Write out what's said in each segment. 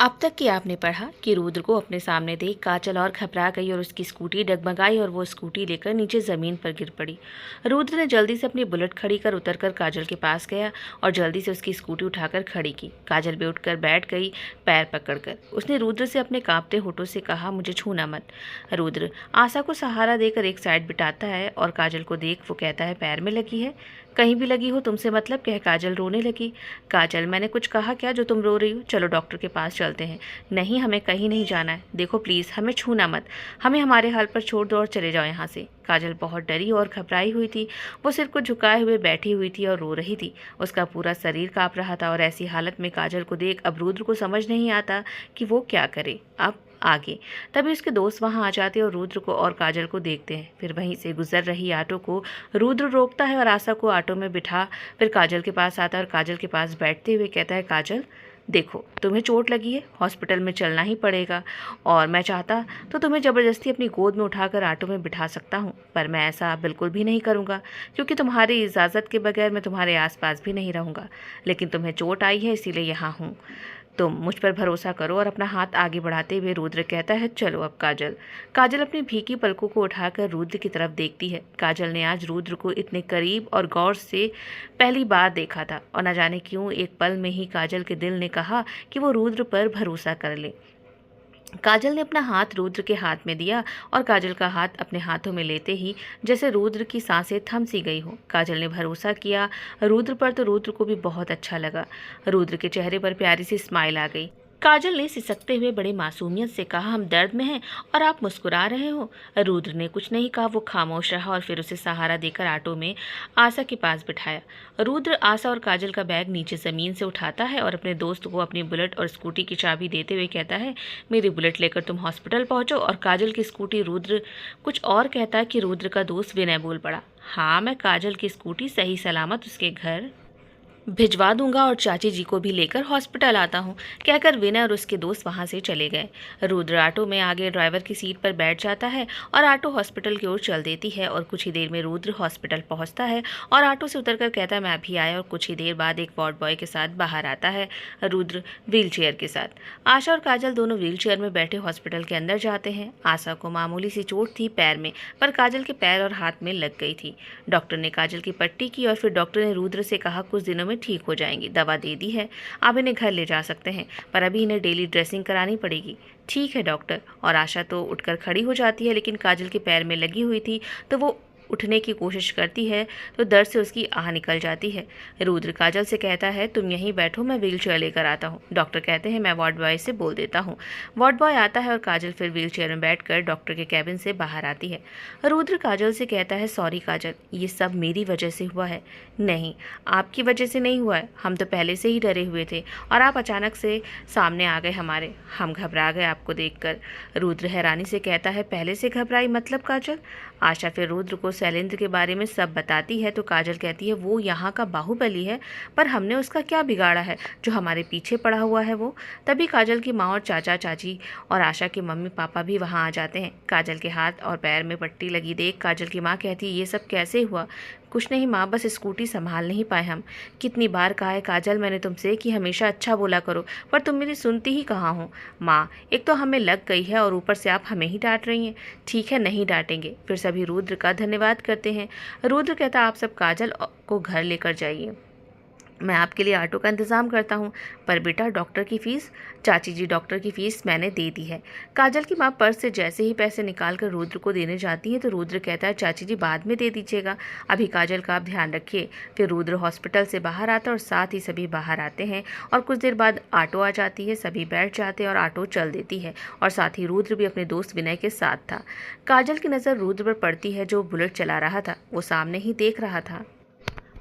अब तक कि आपने पढ़ा कि रुद्र को अपने सामने देख काजल और घबरा गई और उसकी स्कूटी डगमगाई और वो स्कूटी लेकर नीचे ज़मीन पर गिर पड़ी। रुद्र ने जल्दी से अपनी बुलेट खड़ी कर उतरकर काजल के पास गया और जल्दी से उसकी स्कूटी उठाकर खड़ी की। काजल भी उठकर बैठ गई, पैर पकड़कर। उसने रुद्र से अपने कांपते होठों से कहा, मुझे छूना मत। रुद्र आशा को सहारा देकर एक साइड बिठाता है और काजल को देख वो कहता है, पैर में लगी है? कहीं भी लगी हो तुमसे मतलब कह काजल रोने लगी। काजल, मैंने कुछ कहा क्या जो तुम रो रही हो? चलो डॉक्टर के पास चलते हैं। नहीं, हमें कहीं नहीं जाना है। देखो प्लीज़, हमें छूना मत, हमें हमारे हाल पर छोड़ दो और चले जाओ यहाँ से। काजल बहुत डरी और घबराई हुई थी। वो सिर को झुकाए हुए बैठी हुई थी और रो रही थी। उसका पूरा शरीर काँप रहा था और ऐसी हालत में काजल को देख अब रुद्र को समझ नहीं आता कि वो क्या करे अब आगे। तभी उसके दोस्त वहां आ जाते और रुद्र को और काजल को देखते हैं। फिर वहीं से गुजर रही ऑटो को रुद्र रोकता है और आशा को ऑटो में बिठा फिर काजल के पास आता है और काजल के पास बैठते हुए कहता है, काजल देखो, तुम्हें चोट लगी है, हॉस्पिटल में चलना ही पड़ेगा और मैं चाहता तो तुम्हें ज़बरदस्ती अपनी गोद में उठाकर ऑटो में बिठा सकता हूँ, पर मैं ऐसा बिल्कुल भी नहीं करूँगा क्योंकि तुम्हारी इजाज़त के बगैर मैं तुम्हारे आसपास भी नहीं रहूँगा। लेकिन तुम्हें चोट आई है इसीलिए यहाँ हूँ। तुम मुझ पर भरोसा करो। और अपना हाथ आगे बढ़ाते हुए रुद्र कहता है, चलो अब काजल। काजल अपनी भीगी पलकों को उठाकर रुद्र की तरफ देखती है। काजल ने आज रुद्र को इतने करीब और गौर से पहली बार देखा था और न जाने क्यों एक पल में ही काजल के दिल ने कहा कि वो रुद्र पर भरोसा कर ले। काजल ने अपना हाथ रुद्र के हाथ में दिया और काजल का हाथ अपने हाथों में लेते ही जैसे रुद्र की सांसें थम सी गई हो। काजल ने भरोसा किया रुद्र पर तो रुद्र को भी बहुत अच्छा लगा। रुद्र के चेहरे पर प्यारी सी स्माइल आ गई। काजल ने सिसकते हुए बड़े मासूमियत से कहा, हम दर्द में हैं और आप मुस्कुरा रहे हो। रुद्र ने कुछ नहीं कहा, वो खामोश रहा और फिर उसे सहारा देकर ऑटो में आशा के पास बिठाया। रुद्र आशा और काजल का बैग नीचे ज़मीन से उठाता है और अपने दोस्त को अपनी बुलेट और स्कूटी की चाबी देते हुए कहता है, मेरी बुलेट लेकर तुम हॉस्पिटल पहुंचो और काजल की स्कूटी। रुद्र कुछ और कहता है कि रुद्र का दोस्त विनय बोल पड़ा, हाँ मैं काजल की स्कूटी सही सलामत उसके घर भिजवा दूंगा और चाची जी को भी लेकर हॉस्पिटल आता हूँ, कहकर विनय और उसके दोस्त वहां से चले गए। रुद्र ऑटो में आगे ड्राइवर की सीट पर बैठ जाता है और ऑटो हॉस्पिटल की ओर चल देती है और कुछ ही देर में रुद्र हॉस्पिटल पहुंचता है और ऑटो से उतरकर कहता है, मैं अभी आया। और कुछ ही देर बाद एक वार्ड बॉय के साथ बाहर आता है रुद्र व्हीलचेयर के साथ। आशा और काजल दोनों व्हीलचेयर में बैठे हॉस्पिटल के अंदर जाते हैं। आशा को मामूली सी चोट थी पैर में, पर काजल के पैर और हाथ में लग गई थी। डॉक्टर ने काजल की पट्टी की और फिर डॉक्टर ने रुद्र से कहा, कुछ दिनों में ठीक हो जाएंगी, दवा दे दी है, आप इन्हें घर ले जा सकते हैं, पर अभी इन्हें डेली ड्रेसिंग करानी पड़ेगी। ठीक है डॉक्टर। और आशा तो उठकर खड़ी हो जाती है, लेकिन काजल के पैर में लगी हुई थी तो वो उठने की कोशिश करती है तो दर्द से उसकी आह निकल जाती है। रुद्र काजल से कहता है, तुम यहीं बैठो, मैं व्हीलचेयर लेकर आता हूँ। डॉक्टर कहते हैं, मैं वार्ड बॉय से बोल देता हूँ। वार्ड बॉय आता है और काजल फिर व्हीलचेयर में बैठकर डॉक्टर के कैबिन से बाहर आती है। रुद्र काजल से कहता है, सॉरी काजल, ये सब मेरी वजह से हुआ है। नहीं, आपकी वजह से नहीं हुआ है, हम तो पहले से ही डरे हुए थे और आप अचानक से सामने आ गए हमारे, हम घबरा गए आपको देखकर। रुद्र हैरानी से कहता है, पहले से घबराई मतलब काजल? आशा फिर रुद्र को शैलेंद्र के बारे में सब बताती है तो काजल कहती है, वो यहाँ का बाहुबली है, पर हमने उसका क्या बिगाड़ा है जो हमारे पीछे पड़ा हुआ है वो। तभी काजल की माँ और चाचा चाची और आशा के मम्मी पापा भी वहाँ आ जाते हैं। काजल के हाथ और पैर में पट्टी लगी देख काजल की माँ कहती है, ये सब कैसे हुआ? कुछ नहीं माँ, बस स्कूटी संभाल नहीं पाए हम। कितनी बार कहा है काजल मैंने तुमसे कि हमेशा अच्छा बोला करो, पर तुम मेरी सुनती ही कहाँ हो। माँ, एक तो हमें लग गई है और ऊपर से आप हमें ही डांट रही हैं। ठीक है, नहीं डांटेंगे। फिर सभी रुद्र का धन्यवाद करते हैं। रुद्र कहता, आप सब काजल को घर लेकर जाइए, मैं आपके लिए ऑटो का इंतज़ाम करता हूँ। पर बेटा डॉक्टर की फ़ीस? चाची जी, डॉक्टर की फ़ीस मैंने दे दी है। काजल की माँ पर्स से जैसे ही पैसे निकाल कर रुद्र को देने जाती है तो रुद्र कहता है, चाची जी बाद में दे दीजिएगा, अभी काजल का आप ध्यान रखिए। फिर रुद्र हॉस्पिटल से बाहर आता है और साथ ही सभी बाहर आते हैं और कुछ देर बाद ऑटो आ जाती है, सभी बैठ जाते हैं और ऑटो चल देती है और साथ ही रुद्र भी अपने दोस्त विनय के साथ था। काजल की नज़र रुद्र पर पड़ती है जो बुलेट चला रहा था, वो सामने ही देख रहा था।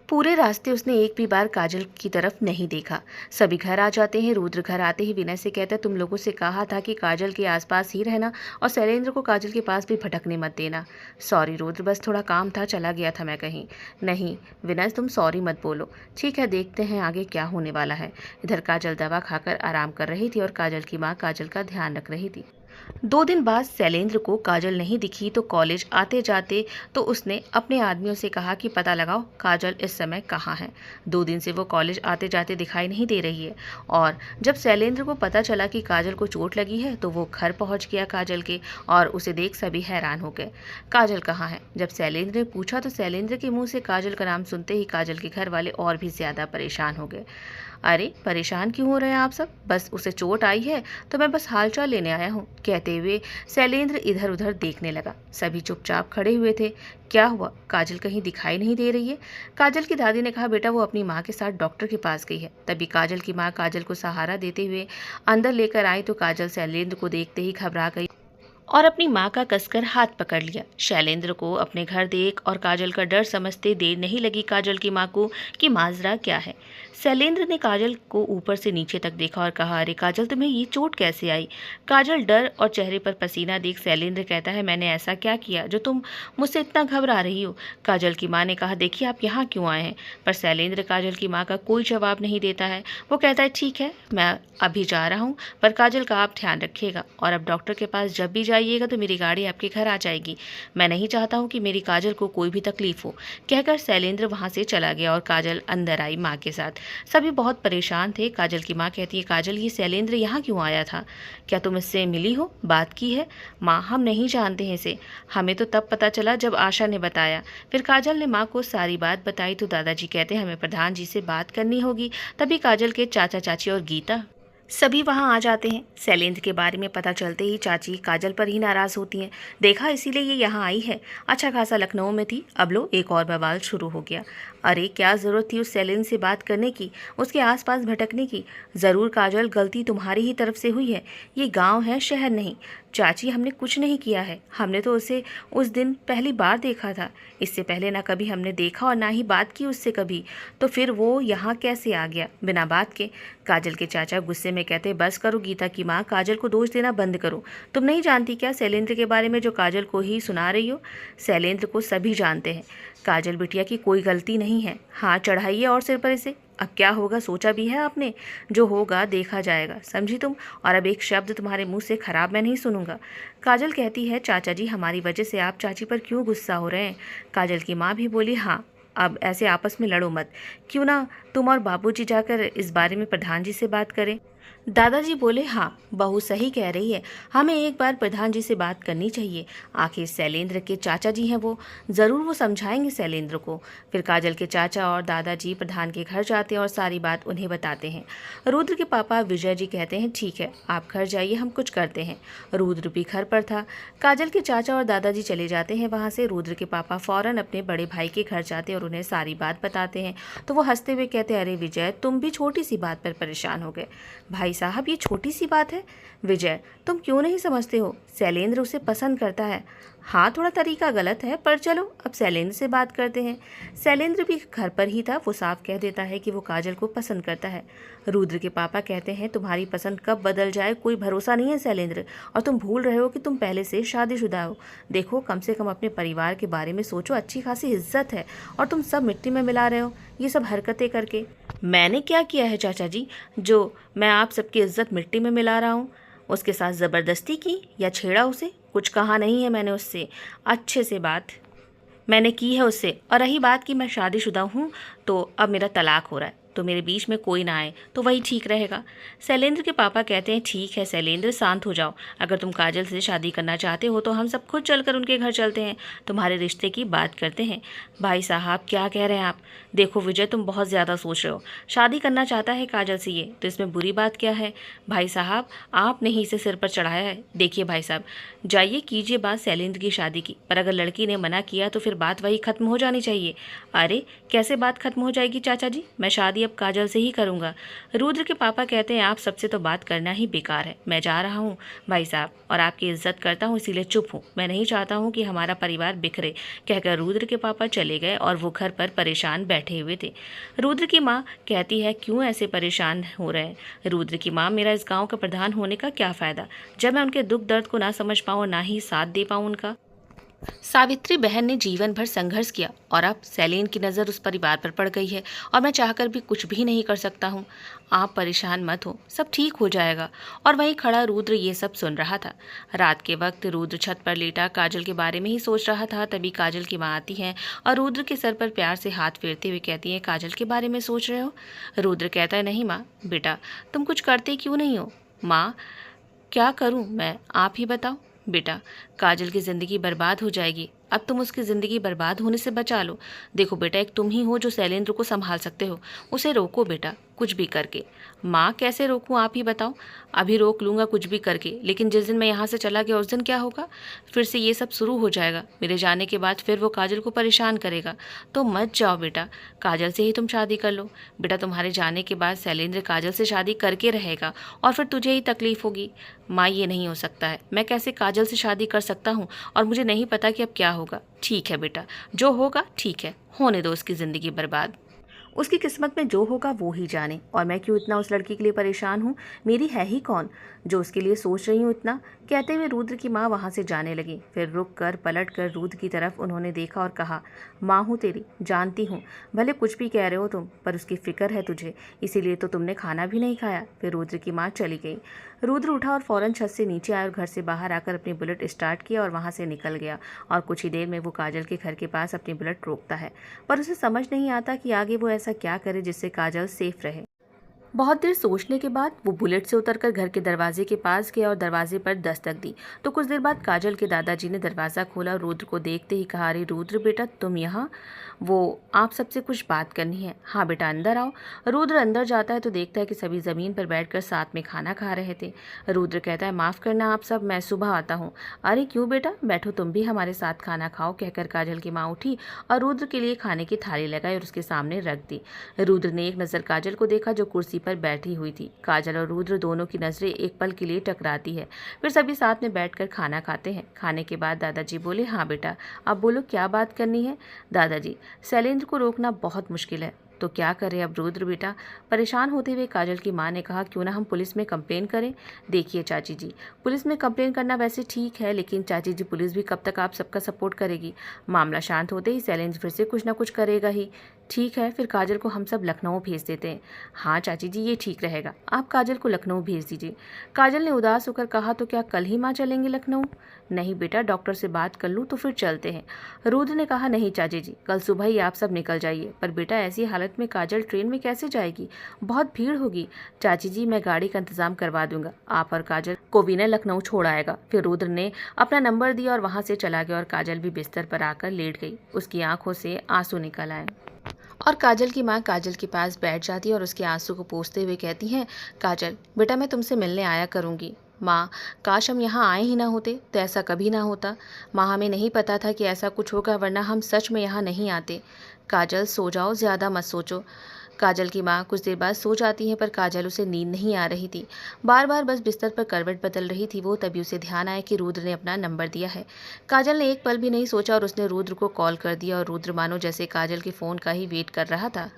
पूरे रास्ते उसने एक भी बार काजल की तरफ नहीं देखा। सभी घर आ जाते हैं। रुद्र घर आते ही विनय से कहता है, तुम लोगों से कहा था कि काजल के आसपास ही रहना और शैलेंद्र को काजल के पास भी भटकने मत देना। सॉरी रुद्र, बस थोड़ा काम था, चला गया था मैं कहीं। नहीं विनय, तुम सॉरी मत बोलो। ठीक है, देखते हैं आगे क्या होने वाला है। इधर काजल दवा खाकर आराम कर रही थी और काजल की माँ काजल का ध्यान रख रही थी। 2 दिन बाद शैलेंद्र को काजल नहीं दिखी तो कॉलेज आते जाते तो उसने अपने आदमियों से कहा कि पता लगाओ काजल इस समय कहाँ है। 2 दिन से वो कॉलेज आते जाते दिखाई नहीं दे रही है। और जब शैलेंद्र को पता चला कि काजल को चोट लगी है तो वो घर पहुंच गया काजल के, और उसे देख सभी हैरान हो गए। काजल कहाँ है? जब शैलेंद्र ने पूछा तो शैलेंद्र के मुंह से काजल का नाम सुनते ही काजल के घर वाले और भी ज्यादा परेशान हो गए। अरे परेशान क्यों हो रहे हैं आप सब? बस उसे चोट आई है तो मैं बस हालचाल लेने आया हूँ, कहते हुए शैलेंद्र इधर उधर देखने लगा। सभी चुपचाप खड़े हुए थे। क्या हुआ? काजल कहीं दिखाई नहीं दे रही है? काजल की दादी ने कहा, बेटा वो अपनी माँ के साथ डॉक्टर के पास गई है। तभी काजल की माँ काजल को सहारा देते हुए अंदर लेकर आई तो काजल शैलेंद्र को देखते ही घबरा गई और अपनी माँ का कसकर हाथ पकड़ लिया। शैलेंद्र को अपने घर देख और काजल का डर समझते देर नहीं लगी काजल की माँ को कि माजरा क्या है। शैलेंद्र ने काजल को ऊपर से नीचे तक देखा और कहा, अरे काजल तुम्हें ये चोट कैसे आई? काजल डर और चेहरे पर पसीना देख शैलेंद्र कहता है, मैंने ऐसा क्या किया जो तुम मुझसे इतना घबरा रही हो? काजल की माँ ने कहा, देखिए आप यहाँ क्यों आए हैं? पर शैलेंद्र काजल की माँ का कोई जवाब नहीं देता है। वो कहता है, ठीक है मैं अभी जा रहा हूँ, पर काजल का आप ध्यान रखिएगा और अब डॉक्टर के पास जब भी जाइएगा तो मेरी गाड़ी आपके घर आ जाएगी। मैं नहीं चाहता हूँ कि मेरी काजल को कोई भी तकलीफ हो। कहकर शैलेंद्र वहाँ से चला गया और काजल अंदर आई माँ के साथ। सभी बहुत परेशान थे। काजल की माँ कहती है, काजल ये शैलेंद्र यहाँ क्यों आया था? क्या तुम इससे मिली हो, बात की है? माँ हम नहीं जानते हैं इसे, हमें तो तब पता चला जब आशा ने बताया। फिर काजल ने माँ को सारी बात बताई तो दादाजी कहते हैं, हमें प्रधान जी से बात करनी होगी। तभी काजल के चाचा चाची और गीता सभी वहां आ जाते हैं। शैलेंद्र के बारे में पता चलते ही चाची काजल पर ही नाराज होती हैं। देखा इसीलिए ये यहाँ आई है, अच्छा खासा लखनऊ में थी, अब लो एक और बवाल शुरू हो गया। अरे क्या ज़रूरत थी उस शैलेंद्र से बात करने की, उसके आसपास भटकने की? ज़रूर काजल गलती तुम्हारी ही तरफ से हुई है, ये गांव है शहर नहीं। चाची हमने कुछ नहीं किया है, हमने तो उसे उस दिन पहली बार देखा था, इससे पहले ना कभी हमने देखा और ना ही बात की उससे कभी, तो फिर वो यहाँ कैसे आ गया बिना बात के? काजल के चाचा गुस्से में कहते, बस करो गीता की माँ, काजल को दोष देना बंद करो। तुम नहीं जानती क्या शैलेंद्र के बारे में जो काजल को ही सुना रही हो? शैलेंद्र को सभी जानते हैं, काजल बिटिया की कोई गलती नहीं है। हाथ चढ़ाइए और सिर पर इसे। अब क्या होगा सोचा भी है आपने? जो होगा देखा जाएगा, समझी तुम? और अब एक शब्द तुम्हारे मुंह से खराब मैं नहीं सुनूंगा। काजल कहती है, चाचा जी हमारी वजह से आप चाची पर क्यों गुस्सा हो रहे हैं? काजल की माँ भी बोली, हाँ अब ऐसे आपस में लड़ो मत, क्यों ना तुम और बाबूजी जाकर इस बारे में प्रधान जी से बात करें। दादाजी बोले, हाँ बहू सही कह रही है, हमें एक बार प्रधान जी से बात करनी चाहिए, आखिर शैलेंद्र के चाचा जी हैं वो, ज़रूर वो समझाएंगे शैलेंद्र को। फिर काजल के चाचा और दादाजी प्रधान के घर जाते हैं और सारी बात उन्हें बताते हैं। रुद्र के पापा विजय जी कहते हैं, ठीक है आप घर जाइए, हम कुछ करते हैं। रुद्र भी घर पर था। काजल के चाचा और दादाजी चले जाते हैं वहाँ से। रुद्र के पापा फ़ौरन अपने बड़े भाई के घर जाते और उन्हें सारी बात बताते हैं तो वो हंसते हुए कहते, अरे विजय तुम भी छोटी सी बात पर परेशान हो गए। भाई साहब ये छोटी सी बात है? विजय तुम क्यों नहीं समझते हो, शैलेंद्र उसे पसंद करता है। हाँ थोड़ा तरीका गलत है, पर चलो अब शैलेंद्र से बात करते हैं। शैलेंद्र भी घर पर ही था, वो साफ कह देता है कि वो काजल को पसंद करता है। रुद्र के पापा कहते हैं, तुम्हारी पसंद कब बदल जाए कोई भरोसा नहीं है शैलेंद्र, और तुम भूल रहे हो कि तुम पहले से शादीशुदा हो। देखो कम से कम अपने परिवार के बारे में सोचो, अच्छी खासी इज्जत है और तुम सब मिट्टी में मिला रहे हो ये सब हरकतें करके। मैंने क्या किया है चाचा जी जो मैं आप सबकी इज्जत मिट्टी में मिला रहा हूँ? उसके साथ ज़बरदस्ती की या छेड़ा उसे? कुछ कहा नहीं है मैंने उससे, अच्छे से बात मैंने की है उससे। और रही बात कि मैं शादीशुदा हूँ तो अब मेरा तलाक हो रहा है, तो मेरे बीच में कोई ना आए तो वही ठीक रहेगा। शैलेंद्र के पापा कहते हैं, ठीक है शैलेंद्र शांत हो जाओ, अगर तुम काजल से शादी करना चाहते हो तो हम सब खुद चलकर उनके घर चलते हैं, तुम्हारे रिश्ते की बात करते हैं। भाई साहब क्या कह रहे हैं आप? देखो विजय तुम बहुत ज़्यादा सोच रहे हो, शादी करना चाहता है काजल से ये, तो इसमें बुरी बात क्या है? भाई साहब आपने ही इसे सिर पर चढ़ाया है। देखिए भाई साहब जाइए कीजिए बात शैलेंद्र की शादी की, पर अगर लड़की ने मना किया तो फिर बात वही ख़त्म हो जानी चाहिए। अरे कैसे बात खत्म हो जाएगी चाचा जी, मैं शादी अब काजल से ही करूँगा। रुद्र के पापा कहते हैं, आप सबसे तो बात करना ही बेकार है, मैं जा रहा हूँ भाई साहब, और आपकी इज्जत करता हूँ इसीलिए चुप हूँ, मैं नहीं चाहता हूँ कि हमारा परिवार बिखरे। कहकर रुद्र के पापा चले गए और वो घर पर परेशान बैठे हुए थे। रुद्र की माँ कहती है, क्यों ऐसे परेशान हो रहे हैं? रुद्र की माँ, मेरा इस गाँव का प्रधान होने का क्या फ़ायदा जब मैं उनके दुख दर्द को ना समझ पाऊँ और ना ही साथ दे पाऊँ उनका। सावित्री बहन ने जीवन भर संघर्ष किया और अब सेलिन की नज़र उस परिवार पर पड़ गई है और मैं चाहकर भी कुछ भी नहीं कर सकता हूँ। आप परेशान मत हो, सब ठीक हो जाएगा। और वहीं खड़ा रुद्र ये सब सुन रहा था। रात के वक्त रुद्र छत पर लेटा काजल के बारे में ही सोच रहा था। तभी काजल की माँ आती है और रुद्र के सर पर प्यार से हाथ फेरते हुए कहती है, काजल के बारे में सोच रहे हो? रुद्र कहता है, नहीं माँ। बेटा तुम कुछ करते क्यों नहीं हो? माँ क्या करूँ मैं, आप ही बताओ। बेटा काजल की ज़िंदगी बर्बाद हो जाएगी, अब तुम उसकी ज़िंदगी बर्बाद होने से बचा लो। देखो बेटा, एक तुम ही हो जो शैलेंद्र को संभाल सकते हो, उसे रोको बेटा कुछ भी करके। माँ कैसे रोकूं, आप ही बताओ। अभी रोक लूँगा कुछ भी करके, लेकिन जिस दिन मैं यहाँ से चला गया उस दिन क्या होगा? फिर से ये सब शुरू हो जाएगा। मेरे जाने के बाद फिर वो काजल को परेशान करेगा। तो मत जाओ बेटा, काजल से ही तुम शादी कर लो। बेटा तुम्हारे जाने के बाद शैलेंद्र काजल से शादी करके रहेगा और फिर तुझे ही तकलीफ होगी। माँ ये नहीं हो सकता है, मैं कैसे काजल से शादी कर सकता हूँ और मुझे नहीं पता कि अब क्या होगा। ठीक है बेटा, जो होगा ठीक है, होने दो उसकी ज़िंदगी बर्बाद। उसकी किस्मत में जो होगा वो ही जाने। और मैं क्यों इतना उस लड़की के लिए परेशान हूँ? मेरी है ही कौन जो उसके लिए सोच रही हूँ इतना? कहते हुए रुद्र की माँ वहाँ से जाने लगी। फिर रुक कर पलट कर रुद्र की तरफ उन्होंने देखा और कहा, माँ हूँ तेरी, जानती हूँ भले कुछ भी कह रहे हो तुम, पर उसकी फिक्र है तुझे, इसीलिए तो तुमने खाना भी नहीं खाया। फिर रुद्र की माँ चली गई। रुद्र उठा और फौरन छत से नीचे आया और घर से बाहर आकर अपनी बुलेट स्टार्ट किया और वहाँ से निकल गया। और कुछ ही देर में वो काजल के घर के पास अपनी बुलेट रोकता है, पर उसे समझ नहीं आता कि आगे वो ऐसा क्या करे जिससे काजल सेफ रहे। बहुत देर सोचने के बाद वो बुलेट से उतरकर घर के दरवाजे के पास गया और दरवाजे पर दस्तक दी। तो कुछ देर बाद काजल के दादाजी ने दरवाज़ा खोला और रुद्र को देखते ही कहा, अरे रुद्र बेटा तुम यहाँ? वो आप सबसे कुछ बात करनी है। हाँ बेटा अंदर आओ। रुद्र अंदर जाता है तो देखता है कि सभी ज़मीन पर बैठकर साथ में खाना खा रहे थे। रुद्र कहता है, माफ़ करना आप सब, मैं सुबह आता हूँ। अरे क्यों बेटा, बैठो तुम भी हमारे साथ खाना खाओ, कहकर काजल की माँ उठी और रुद्र के लिए खाने की थाली लगाई और उसके सामने रख दी। रुद्र ने एक नज़र काजल को देखा जो कुर्सी पर बैठी हुई थी। काजल और रुद्र दोनों की नज़रें एक पल के लिए टकराती है। फिर सभी साथ में बैठकर खाना खाते हैं। खाने के बाद दादाजी बोले, हाँ बेटा अब बोलो क्या बात करनी है? दादाजी, शैलेंद्र को रोकना बहुत मुश्किल है, तो क्या करें अब रुद्र बेटा? परेशान होते हुए काजल की माँ ने कहा, क्यों ना हम पुलिस में कंप्लेन करें? देखिए चाची जी, पुलिस में कंप्लेन करना वैसे ठीक है, लेकिन चाची जी पुलिस भी कब तक आप सबका सपोर्ट करेगी? मामला शांत होते ही शैलेंद्र फिर से कुछ ना कुछ करेगा ही। ठीक है, फिर काजल को हम सब लखनऊ भेज देते हैं। हाँ चाची जी ये ठीक रहेगा, आप काजल को लखनऊ भेज दीजिए। काजल ने उदास होकर कहा, तो क्या कल ही माँ चलेंगे लखनऊ? नहीं बेटा, डॉक्टर से बात कर लूँ तो फिर चलते हैं। रुद्र ने कहा, नहीं चाची जी, कल सुबह ही आप सब निकल जाइए। पर बेटा ऐसी हालत में काजल ट्रेन में कैसे जाएगी? बहुत भीड़ होगी। चाची जी मैं गाड़ी का इंतजाम करवा दूंगा, आप और काजल को भी न लखनऊ छोड़ आएगा। फिर रुद्र ने अपना नंबर दिया और वहाँ से चला गया और काजल भी बिस्तर पर आकर लेट गई। उसकी आंखों से आंसू निकल आए और काजल की माँ काजल के पास बैठ जाती है और उसके आंसू को पोंछते हुए कहती हैं, काजल बेटा मैं तुमसे मिलने आया करूँगी। माँ काश हम यहाँ आए ही ना होते, तो ऐसा कभी ना होता। माँ हमें नहीं पता था कि ऐसा कुछ होगा, वरना हम सच में यहाँ नहीं आते। काजल सो जाओ, ज़्यादा मत सोचो। काजल की माँ कुछ देर बाद सो जाती है, पर काजल उसे नींद नहीं आ रही थी। बार बार बस बिस्तर पर करवट बदल रही थी वो। तभी उसे ध्यान आया कि रुद्र ने अपना नंबर दिया है। काजल ने एक पल भी नहीं सोचा और उसने रुद्र को कॉल कर दिया और रुद्र मानो जैसे काजल के फ़ोन का ही वेट कर रहा था।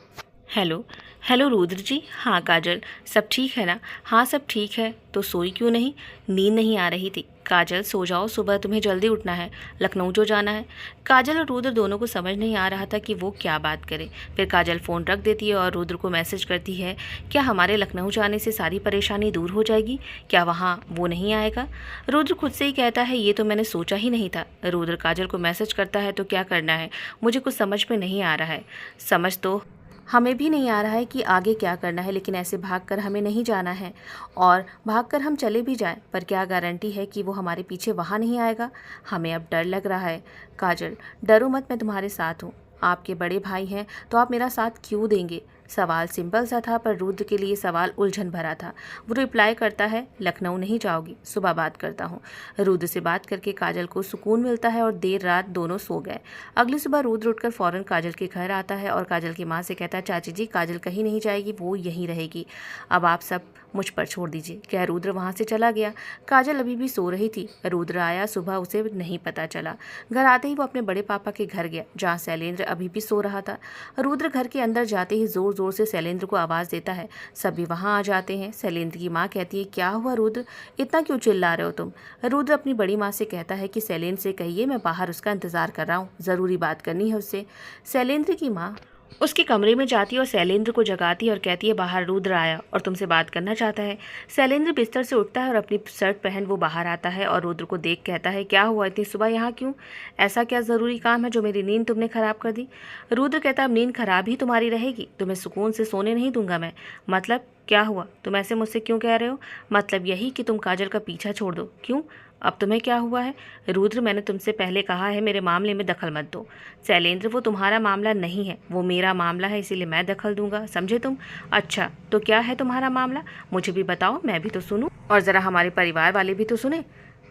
हेलो हेलो रुद्र जी। हाँ काजल, सब ठीक है ना? हाँ सब ठीक है। तो सोई क्यों नहीं? नींद नहीं आ रही थी। काजल सो जाओ, सुबह तुम्हें जल्दी उठना है, लखनऊ जो जाना है। काजल और रुद्र दोनों को समझ नहीं आ रहा था कि वो क्या बात करे। फिर काजल फ़ोन रख देती है और रुद्र को मैसेज करती है, क्या हमारे लखनऊ जाने से सारी परेशानी दूर हो जाएगी? क्या वहाँ वो नहीं आएगा? रुद्र खुद से ही कहता है, ये तो मैंने सोचा ही नहीं था। रुद्र काजल को मैसेज करता है, तो क्या करना है? मुझे कुछ समझ में नहीं आ रहा है। समझ तो हमें भी नहीं आ रहा है कि आगे क्या करना है, लेकिन ऐसे भागकर हमें नहीं जाना है। और भागकर हम चले भी जाएं, पर क्या गारंटी है कि वो हमारे पीछे वहाँ नहीं आएगा? हमें अब डर लग रहा है। काजल डरो मत, मैं तुम्हारे साथ हूँ। आपके बड़े भाई हैं तो आप मेरा साथ क्यों देंगे? सवाल सिंपल सा था, पर रुद्र के लिए सवाल उलझन भरा था। वो रिप्लाई करता है, लखनऊ नहीं जाओगी, सुबह बात करता हूँ। रुद्र से बात करके काजल को सुकून मिलता है और देर रात दोनों सो गए। अगली सुबह रुद्र उठकर फौरन काजल के घर आता है और काजल की माँ से कहता है, चाची जी काजल कहीं नहीं जाएगी, वो यहीं रहेगी। अब आप सब मुझ पर छोड़ दीजिए, कह रुद्र वहाँ से चला गया। काजल अभी भी सो रही थी। रुद्र आया, सुबह उसे नहीं पता चला। घर आते ही वो अपने बड़े पापा के घर गया, जहाँ शैलेंद्र अभी भी सो रहा था। रुद्र घर के अंदर जाते ही जोर जोर से शैलेंद्र को आवाज़ देता है। सभी वहाँ आ जाते हैं। शैलेंद्र की माँ कहती है, क्या हुआ रुद्र, इतना क्यों चिल्ला रहे हो तुम? रुद्र अपनी बड़ी माँ से कहता है कि शैलेंद्र से कहिए मैं बाहर उसका इंतजार कर रहा हूँ, ज़रूरी बात करनी है उससे। शैलेंद्र की माँ उसके कमरे में जाती है और शैलेंद्र को जगाती है और कहती है, बाहर रुद्र आया और तुमसे बात करना चाहता है। शैलेंद्र बिस्तर से उठता है और अपनी शर्ट पहन वो बाहर आता है और रुद्र को देख कहता है, क्या हुआ, इतनी सुबह यहाँ क्यों? ऐसा क्या ज़रूरी काम है जो मेरी नींद तुमने ख़राब कर दी? रुद्र कहता है, अब नींद खराब ही तुम्हारी रहेगी, तुम्हें सुकून से सोने नहीं दूंगा मैं। मतलब क्या हुआ, तुम ऐसे मुझसे क्यों कह रहे हो? मतलब यही कि तुम काजल का पीछा छोड़ दो। क्यों, अब तुम्हें क्या हुआ है? रुद्र, मैंने तुमसे पहले कहा है मेरे मामले में दखल मत दो। शैलेंद्र, वो तुम्हारा मामला नहीं है, वो मेरा मामला है, इसीलिए मैं दखल दूंगा, समझे तुम? अच्छा, तो क्या है तुम्हारा मामला, मुझे भी बताओ, मैं भी तो सुनूं और ज़रा हमारे परिवार वाले भी तो सुने।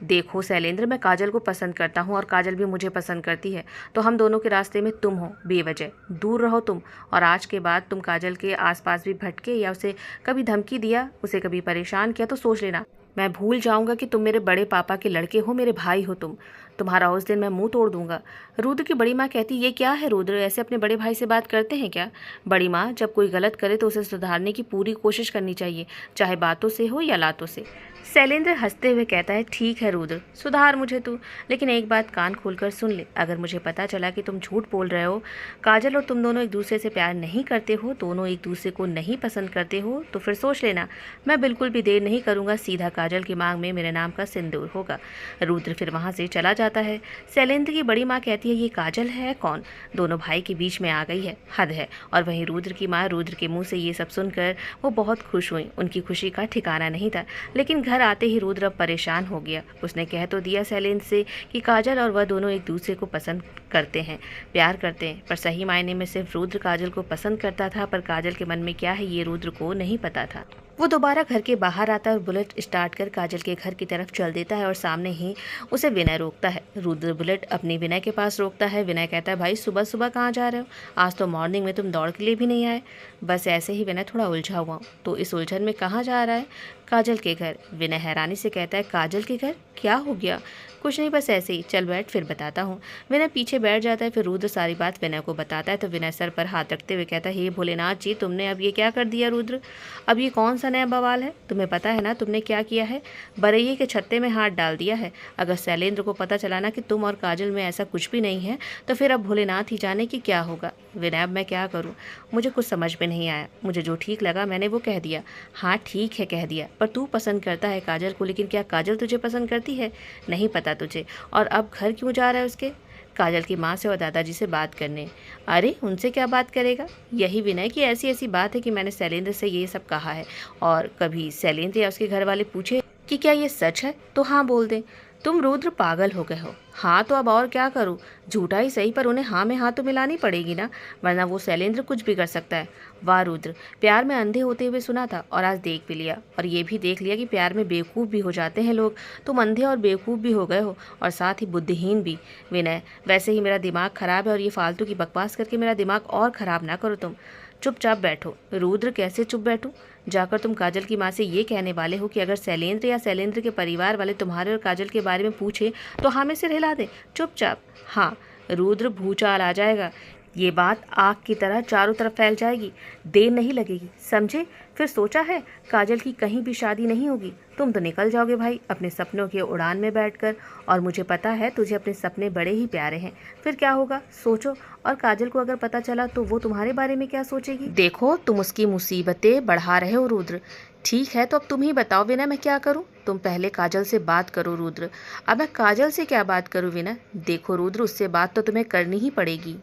देखो शैलेंद्र, मैं काजल को पसंद करता हूँ और काजल भी मुझे पसंद करती है, तो हम दोनों के रास्ते में तुम हो बेवजह, दूर रहो तुम। और आज के बाद तुम काजल के आसपास भी भटके या उसे कभी धमकी दिया, उसे कभी परेशान किया तो सोच लेना, मैं भूल जाऊंगा कि तुम मेरे बड़े पापा के लड़के हो, मेरे भाई हो तुम। तुम्हारा उस दिन मैं मुंह तोड़ दूंगा। रुद्र की बड़ी माँ कहती, ये क्या है रुद्र, ऐसे अपने बड़े भाई से बात करते हैं क्या? बड़ी माँ, जब कोई गलत करे तो उसे सुधारने की पूरी कोशिश करनी चाहिए, चाहे बातों से हो या लातों से। शैलेंद्र हंसते हुए कहता है, ठीक है रुद्र, सुधार मुझे तू, लेकिन एक बात कान खोलकर सुन ले, अगर मुझे पता चला कि तुम झूठ बोल रहे हो, काजल और तुम दोनों एक दूसरे से प्यार नहीं करते हो, दोनों एक दूसरे को नहीं पसंद करते हो, तो फिर सोच लेना, मैं बिल्कुल भी देर नहीं करूंगा, सीधा काजल की मांग में मेरे नाम का सिंदूर होगा। रुद्र फिर वहाँ से चला जाता है। शैलेंद्र की बड़ी माँ कहती है, ये काजल है कौन? दोनों भाई के बीच में आ गई है, हद है। और वहीं रुद्र की माँ, रुद्र के मुँह से ये सब सुनकर वो बहुत खुश हुई, उनकी खुशी का ठिकाना नहीं था। लेकिन घर आते ही रुद्र अब परेशान हो गया। उसने कह तो दिया शैलेंद्र से कि काजल और वह दोनों एक दूसरे को पसंद करते हैं, प्यार करते हैं, पर सही मायने में सिर्फ रुद्र काजल को पसंद करता था, पर काजल के मन में क्या है ये रुद्र को नहीं पता था। वो दोबारा घर के बाहर आता है और बुलेट स्टार्ट कर काजल के घर की तरफ चल देता है और सामने ही उसे विनय रोकता है। रुद्र बुलेट अपनी विनय के पास रोकता है। विनय कहता है, भाई सुबह सुबह कहाँ जा रहे हो? आज तो मॉर्निंग में तुम दौड़ के लिए भी नहीं आए। बस ऐसे ही विनय थोड़ा उलझा हुआ हूँ। तो इस उलझन में कहाँ जा रहा है? काजल के घर। विनय हैरानी से कहता है, काजल के घर, क्या हो गया? कुछ नहीं, बस ऐसे ही, चल बैठ फिर बताता हूँ। विनय पीछे बैठ जाता है। फिर रुद्र सारी बात विनय को बताता है। तो विनय सर पर हाथ रखते हुए कहता है, हे भोलेनाथ जी, तुमने अब ये क्या कर दिया रुद्र? अब ये कौन सा नया बवाल है? तुम्हें पता है ना तुमने क्या किया है? बरैये के छत्ते में हाथ डाल दिया है। अगर शैलेंद्र को पता चला ना कि तुम और काजल में ऐसा कुछ भी नहीं है, तो फिर अब भोलेनाथ ही जाने कि क्या होगा। विनय, अब मैं क्या करूँ, मुझे कुछ समझ में नहीं आया। मुझे जो ठीक लगा मैंने वो कह दिया। हाँ ठीक है, कह दिया, पर तू पसंद करता है काजल को, लेकिन क्या काजल तुझे पसंद करती है? नहीं पता तुझे। और अब घर क्यों जा रहा है उसके? काजल की माँ से और दादाजी से बात करने। अरे उनसे क्या बात करेगा? यही विनय की ऐसी ऐसी बात है कि मैंने शैलेंद्र से ये सब कहा है, और कभी शैलेंद्र या उसके घर वाले पूछे कि क्या ये सच है तो हाँ बोल दें। तुम रुद्र पागल हो गए हो। हाँ तो अब और क्या करूँ, झूठा ही सही, पर उन्हें हाँ में हाँ तो मिलानी पड़ेगी ना, वरना वो शैलेंद्र कुछ भी कर सकता है। वाह रुद्र, प्यार में अंधे होते हुए सुना था और आज देख भी लिया, और ये भी देख लिया कि प्यार में बेवकूफ़ भी हो जाते हैं लोग। तुम अंधे और बेवकूफ़ भी हो गए हो, और साथ ही बुद्धिहीन भी। विनय, वैसे ही मेरा दिमाग ख़राब है, और ये फालतू की बकवास करके मेरा दिमाग और ख़राब ना करो तुम। चुपचाप बैठो। रुद्र, कैसे चुप बैठूं? जाकर तुम काजल की माँ से ये कहने वाले हो कि अगर शैलेंद्र या शैलेंद्र के परिवार वाले तुम्हारे और काजल के बारे में पूछे तो हाँ में सिर हिला दे, चुपचाप। हाँ रुद्र, भूचाल आ जाएगा, ये बात आग की तरह चारों तरफ फैल जाएगी, देर नहीं लगेगी, समझे? फिर सोचा है काजल की कहीं भी शादी नहीं होगी, तुम तो निकल जाओगे भाई अपने सपनों की उड़ान में बैठकर, और मुझे पता है तुझे अपने सपने बड़े ही प्यारे हैं। फिर क्या होगा सोचो, और काजल को अगर पता चला तो वो तुम्हारे बारे में क्या सोचेगी? देखो तुम उसकी मुसीबतें बढ़ा रहे हो रुद्र। ठीक है, तो अब तुम ही बताओ विनय, मैं क्या करूं? तुम पहले काजल से बात करो रुद्र। अब मैं काजल से क्या बात करूं विनय? देखो रुद्र, उससे बात तो तुम्हें करनी ही पड़ेगी।